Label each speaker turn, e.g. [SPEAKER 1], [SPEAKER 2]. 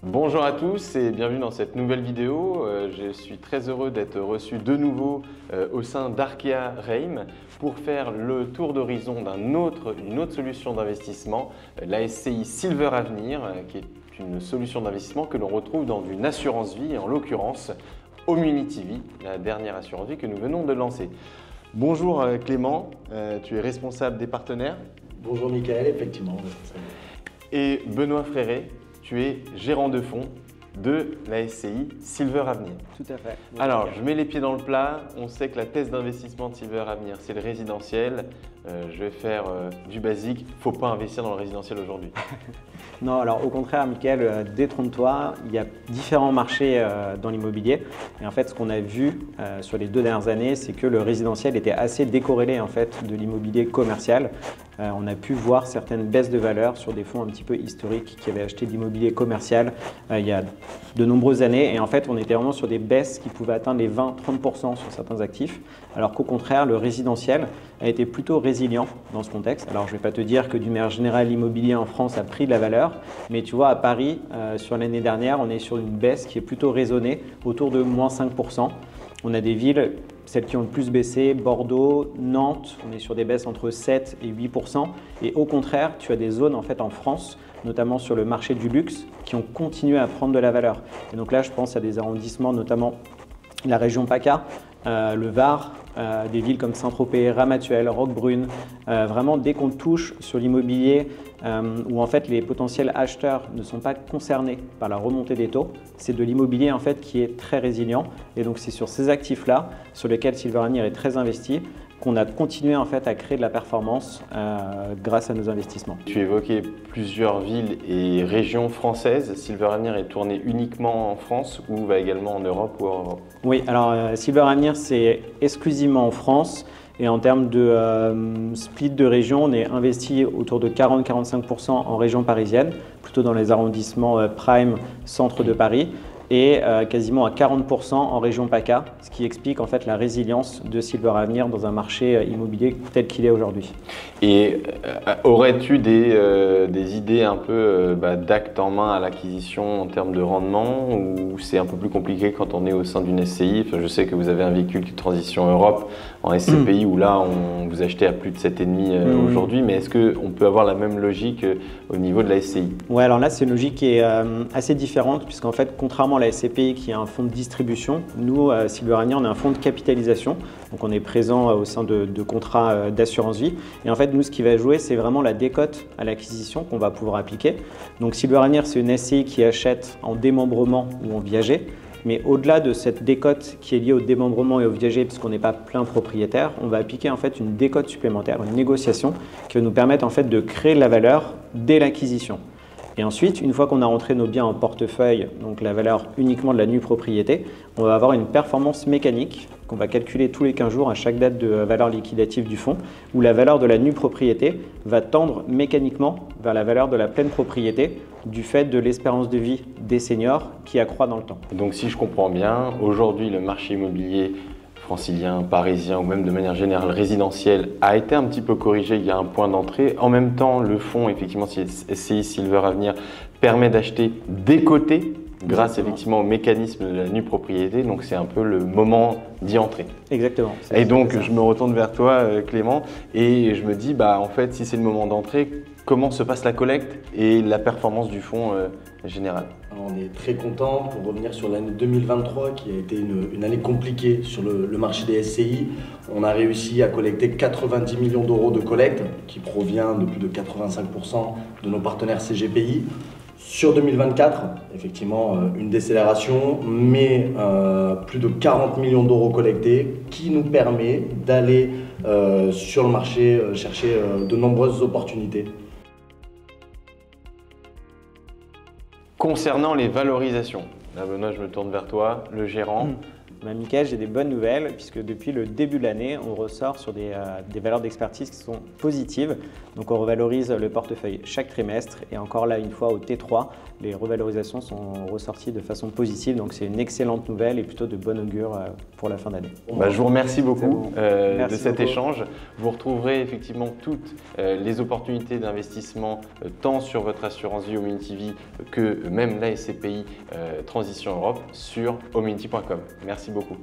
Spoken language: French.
[SPEAKER 1] Bonjour à tous et bienvenue dans cette nouvelle vidéo. Je suis très heureux d'être reçu de nouveau au sein d'Arkea Reim pour faire le tour d'horizon d'une autre solution d'investissement, la SCI Silver Avenir, qui est une solution d'investissement que l'on retrouve dans une assurance vie, et en l'occurrence Homunity Vie, la dernière assurance vie que nous venons de lancer. Bonjour Clément, tu es responsable des partenaires.
[SPEAKER 2] Bonjour Michael, effectivement.
[SPEAKER 1] Et Benoît Fréret, tu es gérant de fonds de la SCI Silver Avenir.
[SPEAKER 3] Tout à fait.
[SPEAKER 1] Alors, je mets les pieds dans le plat. On sait que la thèse d'investissement de Silver Avenir, c'est le résidentiel. Je vais faire du basique. Il ne faut pas investir dans le résidentiel aujourd'hui.
[SPEAKER 3] Non, alors au contraire, Michael, détrompe-toi. Il y a différents marchés dans l'immobilier. Et en fait, ce qu'on a vu sur les 2 dernières années, c'est que le résidentiel était assez décorrélé en fait, de l'immobilier commercial. On a pu voir certaines baisses de valeur sur des fonds un petit peu historiques qui avaient acheté de l'immobilier commercial il y a de nombreuses années. Et en fait, on était vraiment sur des baisses qui pouvaient atteindre les 20-30% sur certains actifs, alors qu'au contraire, le résidentiel a été plutôt résilient dans ce contexte. Alors, je ne vais pas te dire que d'une manière générale, l'immobilier en France a pris de la valeur, mais tu vois, à Paris, sur l'année dernière, on est sur une baisse qui est plutôt raisonnée, autour de moins 5%. On a des villes, celles qui ont le plus baissé, Bordeaux, Nantes, on est sur des baisses entre 7 et 8%. Et au contraire, tu as des zones en fait en France, notamment sur le marché du luxe, qui ont continué à prendre de la valeur. Et donc là, je pense à des arrondissements, notamment la région PACA, le Var, des villes comme Saint-Tropez, Ramatuelle, Roquebrune. Vraiment, dès qu'on touche sur l'immobilier où en fait les potentiels acheteurs ne sont pas concernés par la remontée des taux, c'est de l'immobilier en fait qui est très résilient. Et donc c'est sur ces actifs-là, sur lesquels Silver Avenir est très investi, qu'on a continué en fait à créer de la performance grâce à nos investissements.
[SPEAKER 1] Tu évoquais plusieurs villes et régions françaises. Silver Avenir est tourné uniquement en France ou va également en Europe ou hors Europe?
[SPEAKER 3] Oui, alors Silver Avenir c'est exclusivement en France. Et en termes de split de région, on est investi autour de 40-45% en région parisienne, plutôt dans les arrondissements prime, centre de Paris, et quasiment à 40% en région PACA, ce qui explique en fait la résilience de Silver Avenir dans un marché immobilier tel qu'il est aujourd'hui.
[SPEAKER 1] Et aurais-tu des idées un peu d'acte en main à l'acquisition en termes de rendement, ou c'est un peu plus compliqué quand on est au sein d'une SCI? Enfin, je sais que vous avez un véhicule de transition Europe en SCPI où là vous achetez à plus de 7,5 aujourd'hui, mais est-ce qu'on peut avoir la même logique au niveau de la SCI?
[SPEAKER 3] Ouais, alors là c'est une logique qui est assez différente puisqu'en fait contrairement à la SCPI qui est un fonds de distribution, nous Silver Avenir on est un fonds de capitalisation, donc on est présent au sein de contrats d'assurance vie et en fait nous ce qui va jouer c'est vraiment la décote à l'acquisition qu'on va pouvoir appliquer. Donc Silver Avenir c'est une SCI qui achète en démembrement ou en viager. Mais au-delà de cette décote qui est liée au démembrement et au viager, puisqu'on n'est pas plein propriétaire, on va appliquer en fait une décote supplémentaire, une négociation qui va nous permettre en fait de créer de la valeur dès l'acquisition. Et ensuite, une fois qu'on a rentré nos biens en portefeuille, donc la valeur uniquement de la nue propriété, on va avoir une performance mécanique qu'on va calculer tous les 15 jours à chaque date de valeur liquidative du fonds, où la valeur de la nue propriété va tendre mécaniquement vers la valeur de la pleine propriété du fait de l'espérance de vie des seniors qui accroît dans le temps.
[SPEAKER 1] Donc si je comprends bien, aujourd'hui le marché immobilier francilien, parisien ou même de manière générale résidentiel a été un petit peu corrigé, il y a un point d'entrée. En même temps, le fonds, effectivement, SCI Silver Avenir permet d'acheter décoté grâce effectivement au mécanisme de la nue propriété, donc c'est un peu le moment d'y entrer.
[SPEAKER 3] Exactement.
[SPEAKER 1] Et donc je me retourne vers toi Clément et je me dis en fait si c'est le moment d'entrée, comment se passe la collecte et la performance du fonds général?
[SPEAKER 2] Alors, on est très content pour revenir sur l'année 2023 qui a été une année compliquée sur le marché des SCI. On a réussi à collecter 90 millions d'euros de collecte qui provient de plus de 85% de nos partenaires CGPI. Sur 2024, effectivement, une décélération, mais plus de 40 millions d'euros collectés qui nous permet d'aller sur le marché chercher de nombreuses opportunités.
[SPEAKER 1] Concernant les valorisations, là Benoît, je me tourne vers toi, le gérant.
[SPEAKER 3] Mickaël, j'ai des bonnes nouvelles puisque depuis le début de l'année, on ressort sur des valeurs d'expertise qui sont positives. Donc on revalorise le portefeuille chaque trimestre et encore là, une fois au T3, les revalorisations sont ressorties de façon positive. Donc c'est une excellente nouvelle et plutôt de bon augure pour la fin d'année.
[SPEAKER 1] Je vous remercie beaucoup de cet
[SPEAKER 3] beaucoup.
[SPEAKER 1] échange. Vous retrouverez effectivement toutes les opportunités d'investissement tant sur votre assurance vie Homunity que même la SCPI Transition Europe sur homunity.com. Merci beaucoup.